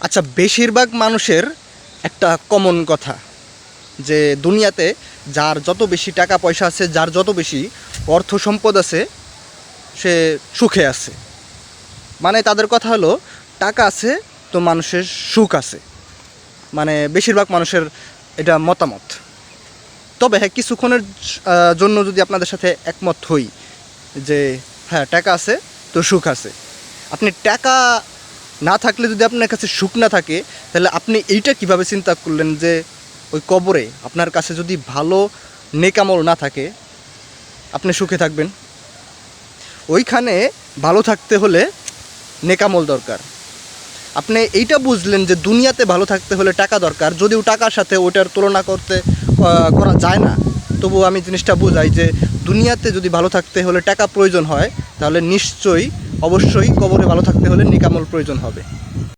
আচ্ছা, বেশিরভাগ মানুষের একটা কমন কথা যে দুনিয়াতে যার যত বেশি টাকা পয়সা আছে, যার যত বেশি অর্থ সম্পদ আছে, সে সুখে আছে। মানে তাদের কথা হলো টাকা আছে তো মানুষের সুখ আছে। মানে বেশিরভাগ মানুষের এটা মতামত। তবে হ্যাঁ, কিছুক্ষণের জন্য যদি আপনাদের সাথে একমত হই যে হ্যাঁ, টাকা আছে তো সুখ আছে। আপনি টাকা না থাকলে যদি আপনার কাছে সুখ না থাকে, তাহলে আপনি এইটা কিভাবে চিন্তা করলেন যে ওই কবরে আপনার কাছে যদি ভালো নেকামল না থাকে আপনি সুখে থাকবেন? ওইখানে ভালো থাকতে হলে নেকামল দরকার। আপনি এইটা বুঝলেন যে দুনিয়াতে ভালো থাকতে হলে টাকা দরকার, যদিও টাকার সাথে ওইটার তুলনা করা যায় না, তবুও আমি জিনিসটা বুঝাই যে দুনিয়াতে যদি ভালো থাকতে হলে টাকা প্রয়োজন হয়, তাহলে অবশ্যই কবরে ভালো থাকতে হলে নেকামল প্রয়োজন হবে।